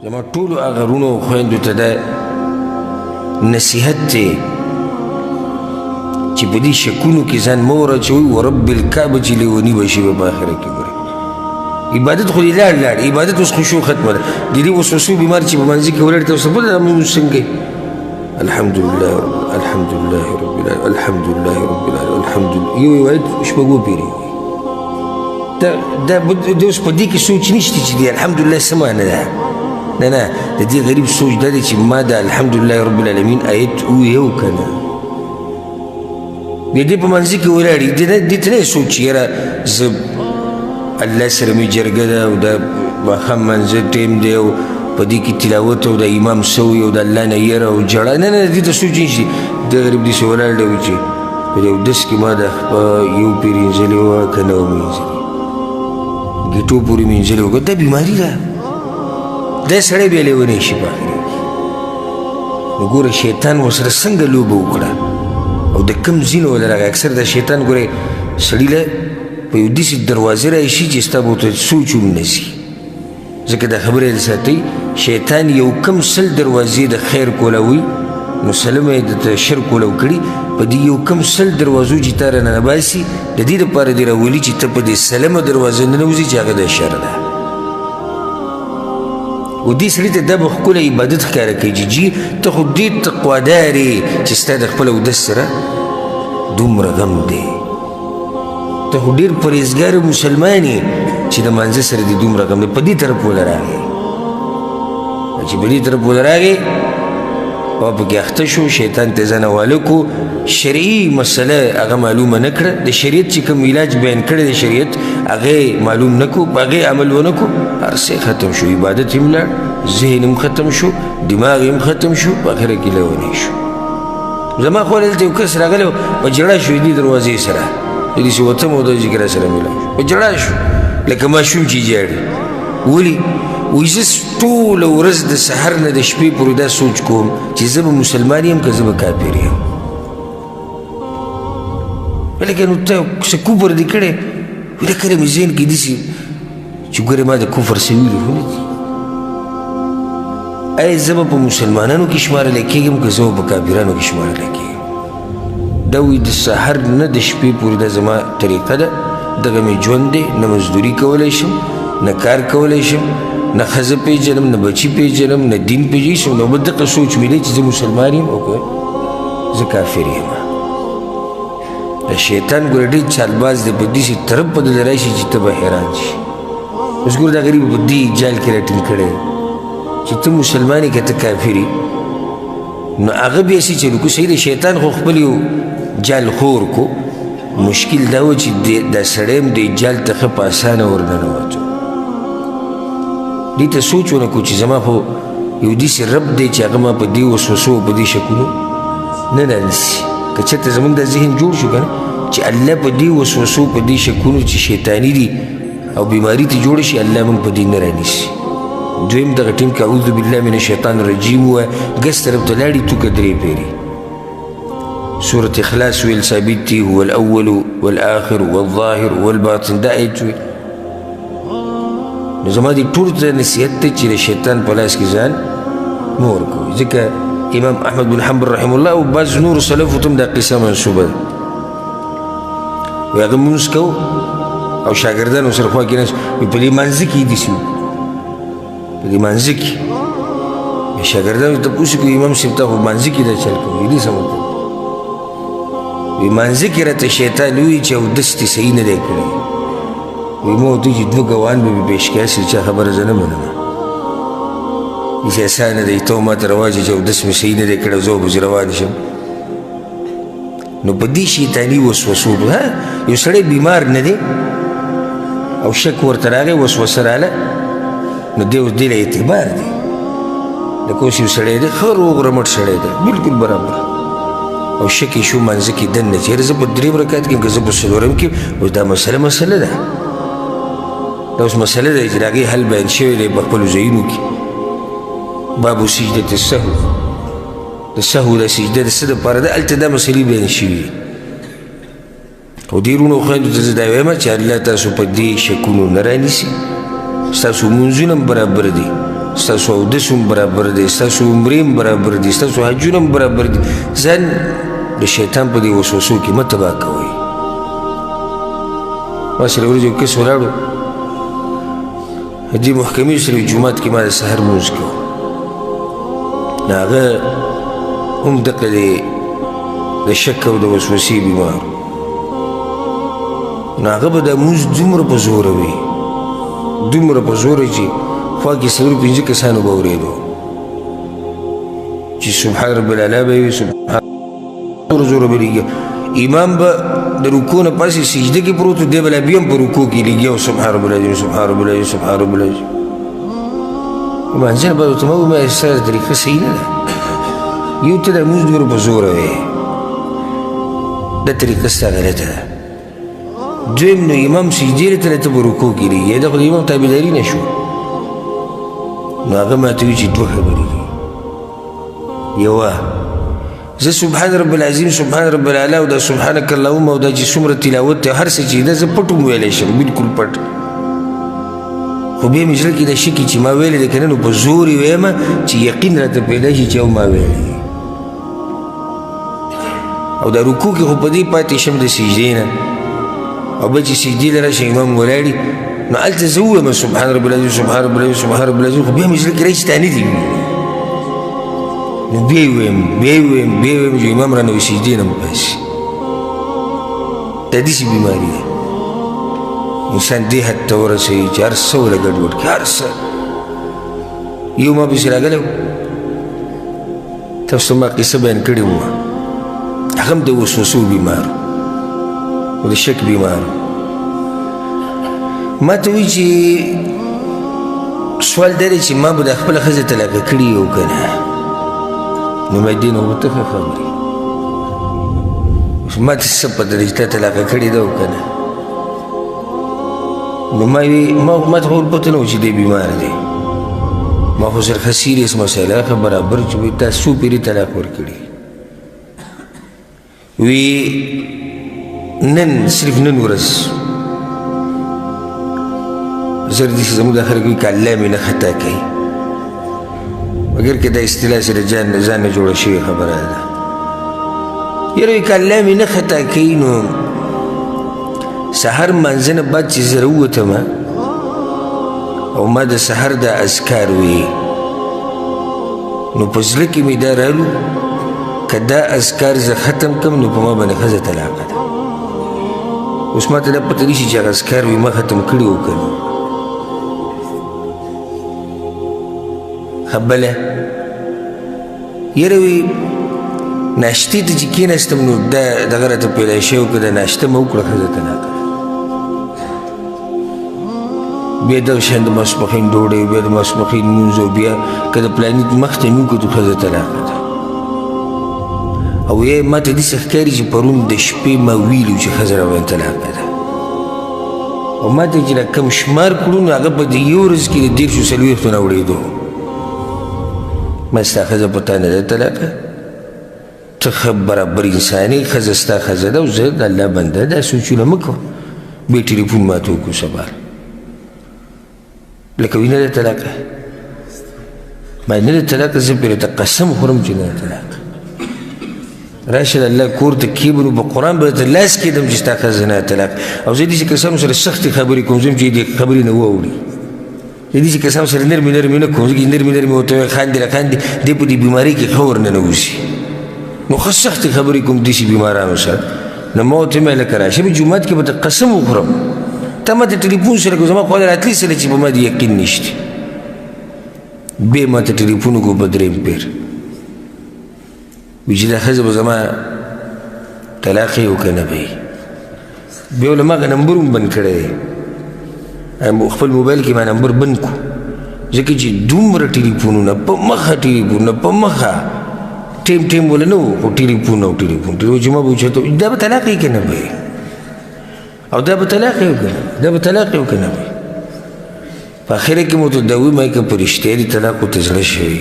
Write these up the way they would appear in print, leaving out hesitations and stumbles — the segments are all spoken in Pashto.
زما ټولو هغه وروڼو او خویندو ته دا نصیحت دی چې په دې شکونو کې ځان مه ورچوئ ورب الکعبه چې لیوني به شي په آخره کې ګورئ عبادت خو دې لاړ عبادت اوس خشوع ختمه ده د دې وسوسو بیمار چې په منځ کې ولاړ ته اوس پته ده مونځ څنګه الحمدلله الحمدلله رب العالمین الحمدلله رب العالمین الحمدلله یو روایت شپږو پیرې دا اوس په دې کې سوچ نشته چې دی الحمدلله څه معنی ده نه د دې غریب سوچ دا دی چې ما د الحمدلله رب العالمین آیت وویو که نه د دې په منځ کې ولاړ دې ته نه سوچ چې یاره زه الله سره مې جرګه ده او د ماښام منځه ټیم دی او په دې کې تلاوت او د امام سوی او د الله نه یره او جړه نه دې ته سوچ نشي د غریب داسې ولاړ دی چې په دې اودس کې ما د یو پیر انځلې وه که نه و مینځلې ګیټو پورې مینځلې وه دا بیماري ده دا سړی بیا لیونی شي په آخر کې نو ګوره شیطان ورسره څنګه لوبه وکړه او د کوم ځینو ولرغه اکثر د شیطان ګورې سړي له په یو داسې دروازې راشي چې ستا به ورته سوچ هم نه ځي ځکه دا خبره یې ساتئ شیطان یو کم سل دروازې د خیر کولوي نو سلمه یې درته شر کولو کړي په دې یو کم سل دروازو چې تا رانه باسي د دې دپاره دې راولي چې ته په دې سلمه دروازه ننوځي چې هغه د شر ده و دې سړي ته دا به ښکلی عبادت ښکاره کوي چې جي ته خو ډېر تقوادار یې چې ستا د خپل اودس سره دومره غم دی ته خو ډېر پرهیزګار مسلمان یې چې د مانځه سره دې دومره غم دی په دې طرف وله راغی چې په دې طرف وله راغی او پکې اخته شو شیطان ته ځان حواله کو شرعي مسله هغه معلومه نه کړه د شریعت چې کوم علاج بیان کړی د شریعت هغه معلوم نه کو په هغې عمل ونه کو هر څه ختم شو عبادت هم لاړ ذهن هم ختم شو دماغ هم ختم شو په آخره کې لیونی شو زما خو دلته یو کس راغلی په جړه شو دې دروازې سره داسې وتم او دا ذکر سره میلاو شو په جړه شو لکه ماشوم چې جاړي ولي وایي زه ټوله ورځ د سحر نه د شپې پورې دا سوچ کوم چې زه به مسلمان یم که زه به کافر یم لکه نو ته څه کفر دې کړی وایي دا کله مې ذهن کې داسې چې ګورې ما د کفر څه ویلي خو نه دي آیا زه به په مسلمانانو کې شمارلی کېږم که زه به په کافرانو کې شمارلی کېږم دا وایي د سحر نه د شپې پورې دا زما طریقه ده دغه مې ژوند دی نه مزدوري کولی شم نه کار کولی شم نه ښځه پېژنم نه بچي پېژنم نه دین پېژنم نو به دغه سوچ مې دی چې زه مسلمان یم او که زه کافر یم د شیطان ګوره ډېر چالباز دی په داسې طرف به دله راشي چې ته به حیران شي اوس ګوره دا غریب په دې جال کې راټینګ کړی چې ته مسلمان یې که ته کافر یې نو هغه بیا سې چلو کو صحیح دی شیطان خو خپل یو جال خور کو مشکل دا و چې دا سړی هم دې جال ته ښه په اسانه ورننوتو دې ته سوچ ونه کو چې زما خو یو داسې رب دی چې هغه ما په دې وسوسو په دې شکونو نه رانیسي که چېرته زموږ دا ذهن جوړ شو که نه چې الله په دې وسوسو په دې شکونو چې شیطاني دي او بیماري ته جوړه شي الله موږ په دې نه رانیسي دویم دغه ټیم کې اعوذ بالله من الشیطان الرجیم ووایه ګس طرف ته لاړې توکه درې پیرې سورة اخلاص ویل ثابت دی هو الاول والآخر والظاهر والباطن دا آیت ویل نو زما دې ټول ته نصیحت دی چې د شیطان په لاس کې ځان مه ورکوئ ځکه امام احمد بن حنبل رحم الله او بعض نور سلفو ته هم دا قصه منسوبه ده وایي هغه مونځ کو او شاګردان ورسره خوا کېناست وایي په دې مانځه کې یې داسې وکړو په دې مانځه کې شاګردانو ته تپوس کړو امام صاحب تا خو مانځه کې دا چل کوي دې څه مطلب وی منځه کې راته شیطان ووایي چې اودس دې صحیح نه دی کړی وی ما ورته چې دوه ګوان به مې پیش کړی چې خبره زه نه منم هېڅ اسانه دی ته ماته رواج چې اودس مې صحیح نه دی کړی زه به روان شم نو په دې شیطاني وسوسو یو سړی بیمار نه دی او شک ورته راغی وسوسه راله نو دی اوس دې له اعتبار دی لکه اوس یو سړی دی ښه روغ رمټ سړی دی بلکل برابر او شکی شو منځه کې دننه چېرې زه په درېم رکعت کې که زه په څلورم کې اوس دا مسله ده دا اوس مسله ده چې د هغې حل بیان شوی دی په خپلو ځایونو کې بابو سجدة السهو د سهو د سجده د څه دپاره ده هلته دا مسلې بیان شوي دي او دې وروڼو خویندو ته زه دا وایم چې الله تاسو په دې شکونو نه رانیسي ستاسو مونځونه هم برابر دي ستاسو اودس هم برابر دی ستاسو عمرې هم برابر دي ستاسو حجونه هم برابر دي ځان د شیطان په دې وسوسو کې مه تباه کوئ ما سره ورځ یو کس ولاړو دې محکمې سره جومات کې ما د سحر لمونځ کوو نو هغه هم دقه د شک او د وسوسې بیمار نو هغه به دا لمونځ دومره په زوره وي دومره په زوره چې خوا کې څلور پنځه کسانو به اورېدو چې سبحان رب العلا به وي سبحان زوره به لګي امام به د رکوع نه پاسې سجده کې پروت و دی به لا بیا هم په رکوع کې لګي او سبحان رب العظیم سبحان رب العظیم سبحان رب العظیم لمانځه به ورته ما وویل ستا طریقه صحیح نه ده یو ته دا لمونځ دومره په زوره وی دا طریقه ستا غلطه ده دویم نو امام سجدې ته ته په رکوع کې لګي دا خو د امام تابعداري نه شو نو هغه ما ته وایي چې دوه خبرې دي یوه زه سبحان رب العظیم سبحان رب العلا او دا سبحانک اللهم او دا چې څومره تلاوت دی هر څه چې ده زه پټ هم ویلی شم بلکل پټ خو بیا مې زړه کې دا شکي چې ما ویلی دی که نه نو په زور یې ویمه چې یقین راته پیدا شي چې او ما ویلی او دا رکوع کې خو په دې پاتې شم د سجدې نه او بل چې سجدې له راشي امام ولاړي نو هلته زه ووایم سبحان رب العظیم سبحان رب العظیم سبحان رب العظیم خو بیا مې زړه کې راشي تا نه دي نو بیا یې ویم چې امام رانه وایي سجدې نه مو باسي دا داسې بیماري ده انسان دې حد ته ورسوي چې هر څه وله ګډوډ کړي هر څه یو ما پسې راغلی و تاسو ته ما قصه بیان کړې وه هغه هم د وسوسو بیمار و د شک بیمار ما ته وایي چې سوال دا دی چې ما به د خپله ښځه طلاقه کړي او که نه نو ما دې نه ورته ښه خبرې ما ته څه پته ده چې تا طلاقه کړې ده او که نه نو ما ته خو پته نه و چې دی بیمار دی ما خو سره ښه سیریس مسله ښه برابر چې وایي تا څو پیرې طلاق ورکړي وی نن صرف نن ورځ زر دې چې زموږ دا خلک وایي که الله مې نه خطا کوي مګر که دا اصطلاح سره ځان نه جوړه شوې خبره ده یاره وایي که الله مې نه خطا کوي نو سحر مانځه نه بعد چې زه راووتم او ما د سحر دا اذکار وی نو په زړه کې مې دا رالو که دا اذکار زه ختم کړم نو په ما باندې ښځه طلاقه ده اوس ما ته دا پته نه شي چې هغه اذکار وي ما ختم کړي و که نه بله یاره وی ناشتې ته چې کېناستم نو دا دغه راته پیدا شوی و که دا ناشته مه وکړه ښځه طلاقه بیا دغه شان د ماسپښین ډوډۍ بیا د ماسپښین لمونځ او بیا که د پلاني مخته مې وکړو ښځه طلاقه ده او یا ما ته داسې ښکاري چې پرون د شپې ما ویلي چې ښځه راباندې طلاقه ده او ما ته چې دا کم شمار کړو نو هغه په دې یو ورځ کې د 140 نه اوړېدو ما ستا ښځه په تا نه ده طلاقه ته ښه برابر انسان یې ښځه ستا ښځه ده او زه د الله بنده دا سوچونه مه کوه بیا ټلیفون ما ته وکړو سبا لکه وي نه ده طلاقه ما نه ده طلاقه زه پرې ته قسم خورم چې نه ده طلاقه راشه د الله کور ته کېږم نو په قرآن به درته لاس کېږدم چې ستا ښځه نه ده طلاقه او زه داسې کسانو سره سختې خبرې کوم زه هم چې دې خبرې نه واوري زه داسې کسانو سره نرمې نه کوم ځکه نرمې ورته وایي خاندي راخاندي دی په دې بیمارۍ کې ښه ورننوځي نو ښه سختې خبرې کوم داسې بیمارانو سره نو ما ورته ویل لکه راشه به جومات کې به ته قسم وخورم ته ما ته ټلیفون سره کوم زما خوا د راتلې سره چې په ما د یقین نشته بیا ما ته ټلیفون وکړو په درېیم پیر وایي چې دا ښځه به زما طلاق یې او که نه به یې بیا له ما هغه نمبر هم بند کړی دی خپل موبایل کې ما نمبر بند کړو ځکه چې دومره ټلیفونونه په مخه ټلیفونونه په مخه ټیم ولا نه و خو ټلیفون او ټلیفون چې ما به وچېته دا به طلاق یې که نه به یې او دا به طلاق یې او که نه دا به طلاق یې او که نه به یې په اخره کې مو ته دا ووایي ما که په رښتیا دې طلاق ورته زړه شوی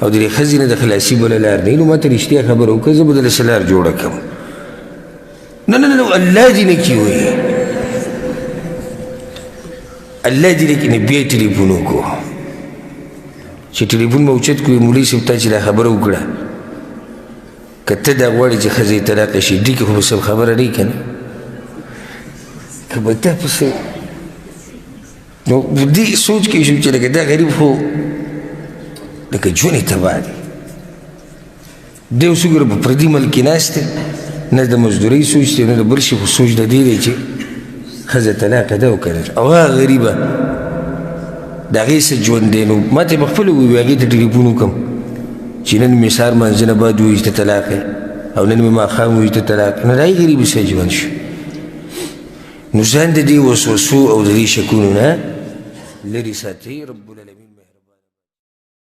او د دې ښځې نه د خلاصي بله لار نه نو ما ته رښتیا خبره وکړه زه به دله څه لار جوړه کړم نه الله دې نه کي وایي الله دې نه کي نه بیا یې ټلیفون وکړو چې ټلیفون مې اوچت کړو مولوي صاحب تا چې دا خبره وکړه که ته دا غواړې چې ښځه یې طلاقه شي دې کې خو به سب خبره نه که نه که به تا پسې نو دې سوچ کې شو چې لکه دا غریب خو لکه ژوند یې تباه دی دی اوس وګوره په پردي ملک کې ناست دی نه د مزدورۍ سوچ دی نه د بل شي خو سوچ د دې دی چې ښځه طلاقه ده او که نه او هغه غریبه د هغې څه ژوند دی نو ما ته یې پخپله وویل هغې ته ټلیفون وکړم چې نن مې سهار مانځه نه بعد ووایي چې ته طلاق یې او نن مې ماښام ووایي ته طلاق یې نو د هغې غریبې څه ژوند شو نو ځان د دې وسوسو او د دې شکونو نه لرې ساتئ رب العالمین